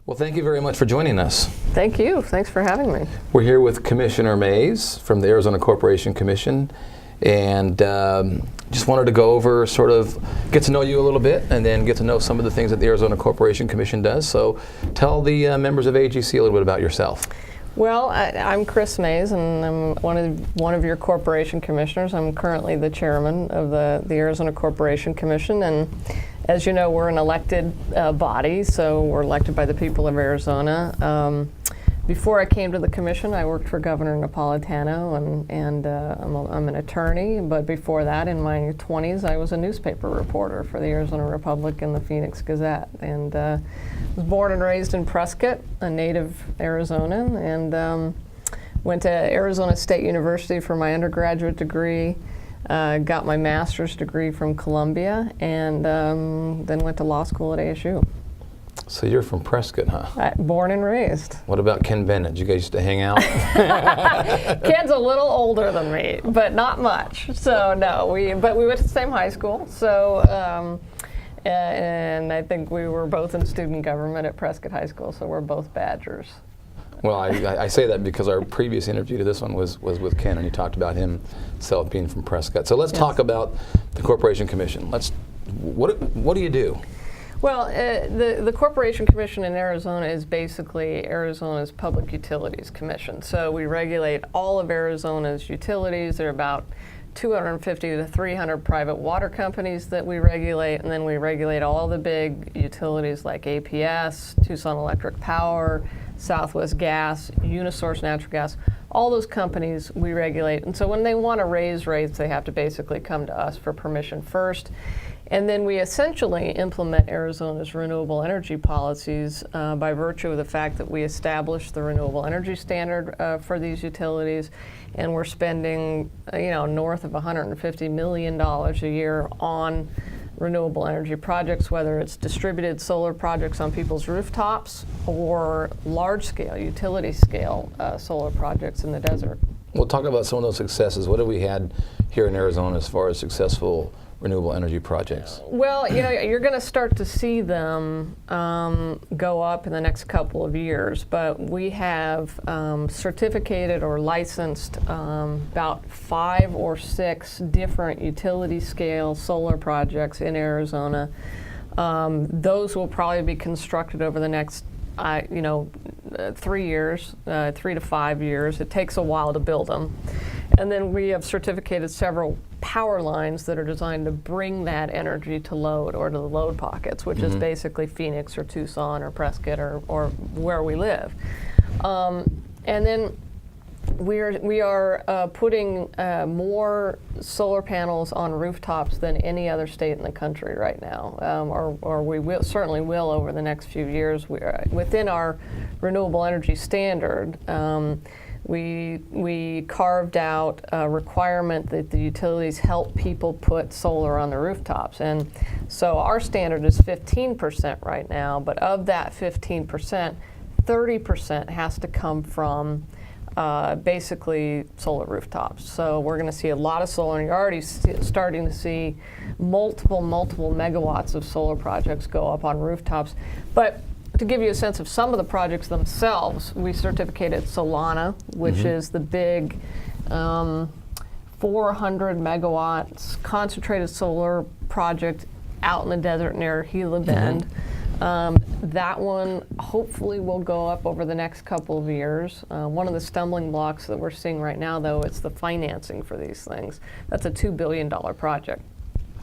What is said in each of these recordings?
Well, thank you very much for joining us. Thank you. Thanks for having me. We're here with Commissioner Mays from the Arizona Corporation Commission, and just wanted to go over, sort of get to know you a little bit, and then get to know some of the things that the Arizona Corporation Commission does. So tell the members of AGC a little bit about yourself. Well, I'm Kris Mays, and I'm one of your corporation commissioners. I'm currently the chairman of the Arizona Corporation Commission, and as you know, we're an elected body, so we're elected by the people of Arizona. Before I came to the commission, I worked for Governor Napolitano, and I'm an attorney. But before that, in my 20s, I was a newspaper reporter for the Arizona Republic and the Phoenix Gazette, and was born and raised in Prescott, a native Arizonan, and went to Arizona State University for my undergraduate degree. Got my master's degree from Columbia, and then went to law school at ASU. So you're from Prescott, huh? Born and raised. What about Ken Bennett? Did you guys used to hang out? Ken's a little older than me, but not much. So no, we went to the same high school. So and I think we were both in student government at Prescott High School. So we're both Badgers. Well, I say that because our previous interview to this one was with Ken, and he talked about himself being from Prescott. So let's talk about the Corporation Commission. What do you do? Well, the Corporation Commission in Arizona is basically Arizona's Public Utilities Commission. So we regulate all of Arizona's utilities. There are about 250 to 300 private water companies that we regulate, and then we regulate all the big utilities like APS, Tucson Electric Power, Southwest Gas, Unisource Natural Gas. All those companies we regulate. And so when they want to raise rates, they have to basically come to us for permission first. And then we essentially implement Arizona's renewable energy policies by virtue of the fact that we established the renewable energy standard for these utilities, and we're spending north of $150 million a year on renewable energy projects, whether it's distributed solar projects on people's rooftops or large-scale, utility-scale solar projects in the desert. We'll talk about some of those successes. What have we had here in Arizona as far as successful renewable energy projects? Well, you're going to start to see them go up in the next couple of years, but we have certificated or licensed about 5 or 6 different utility scale solar projects in Arizona. Those will probably be constructed over the next 3 years, 3 to 5 years. It takes a while to build them. And then we have certificated several power lines that are designed to bring that energy to load, or to the load pockets, which is basically Phoenix or Tucson or Prescott or where we live. And then we are putting more solar panels on rooftops than any other state in the country right now, or we certainly will over the next few years. Within our renewable energy standard, we carved out a requirement that the utilities help people put solar on the rooftops. And so our standard is 15% right now, but of that 15%, 30% has to come from basically solar rooftops. So we're going to see a lot of solar, and you're already starting to see multiple megawatts of solar projects go up on rooftops. But to give you a sense of some of the projects themselves, we certificated Solana, which is the big 400 megawatts concentrated solar project out in the desert near Gila Bend. That one hopefully will go up over the next couple of years. One of the stumbling blocks that we're seeing right now, though, it's the financing for these things. That's a $2 billion project.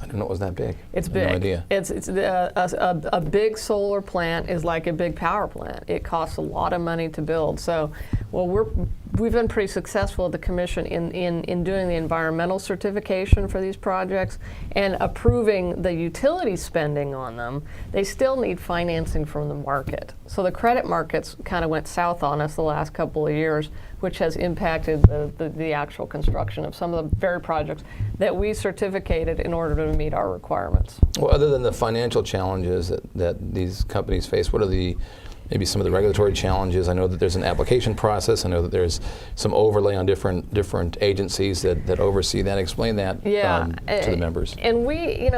I didn't know it was that big. It's big. No idea. A big solar plant is like a big power plant. It costs a lot of money to build. So, we've been pretty successful at the commission in doing the environmental certification for these projects and approving the utility spending on them. They still need financing from the market. So the credit markets kind of went south on us the last couple of years, which has impacted the actual construction of some of the very projects that we certificated in order to meet our requirements. Well, other than the financial challenges that these companies face, what are the maybe some of the regulatory challenges. I know that there's an application process. I know that there's some overlay on different agencies that oversee that. Explain that to the members. And we,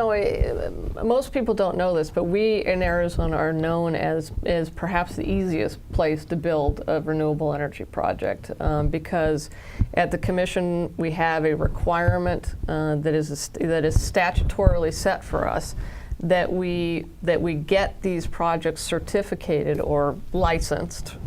most people don't know this, but we in Arizona are known as perhaps the easiest place to build a renewable energy project because at the commission we have a requirement that is statutorily set for us that we get these projects certificated or licensed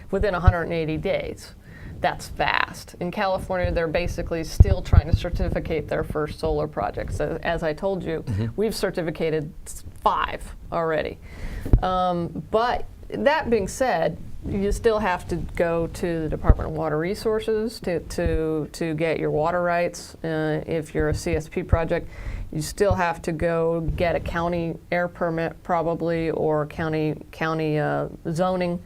within 180 days. That's fast. In California, they're basically still trying to certificate their first solar projects. As I told you, we've certificated 5 already. But that being said, you still have to go to the Department of Water Resources to get your water rights. If you're a CSP project, you still have to go get a county air permit probably, or county zoning.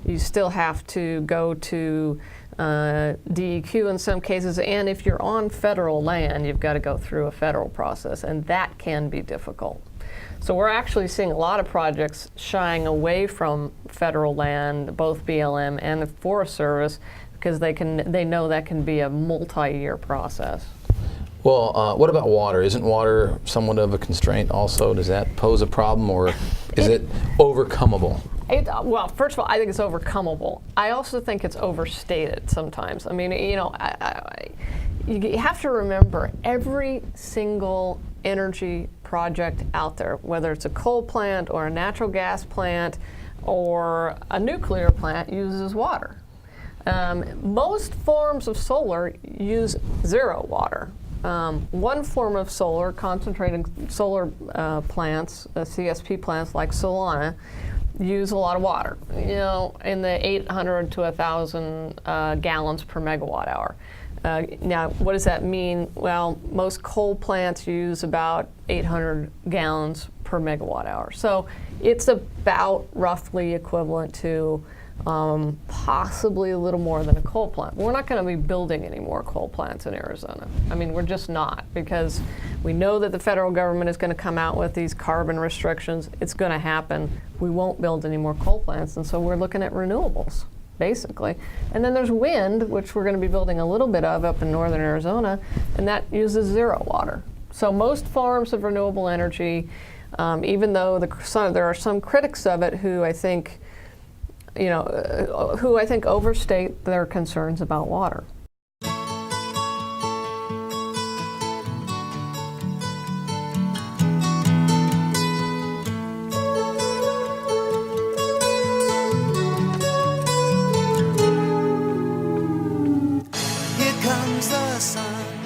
You still have to go to DEQ in some cases, and if you're on federal land, you've got to go through a federal process, and that can be difficult. So we're actually seeing a lot of projects shying away from federal land, both BLM and the Forest Service, because they know that can be a multi-year process. Well, what about water? Isn't water somewhat of a constraint also? Does that pose a problem, or is it overcomable? Well, first of all, I think it's overcomable. I also think it's overstated sometimes. I mean, you have to remember every single energy project out there, whether it's a coal plant or a natural gas plant or a nuclear plant, uses water. Most forms of solar use 0 water. One form of solar, concentrated solar plants, CSP plants like Solana, use a lot of water, in the 800 to 1,000 gallons per megawatt hour. Now, what does that mean? Well, most coal plants use about 800 gallons per megawatt hour. So it's about roughly equivalent to possibly a little more than a coal plant. We're not going to be building any more coal plants in Arizona. I mean, we're just not, because we know that the federal government is going to come out with these carbon restrictions. It's going to happen. We won't build any more coal plants, and so we're looking at renewables, basically. And then there's wind, which we're going to be building a little bit of up in northern Arizona, and that uses 0 water. So most forms of renewable energy, even though there are some critics of it who I think overstate their concerns about water. Here comes the sun.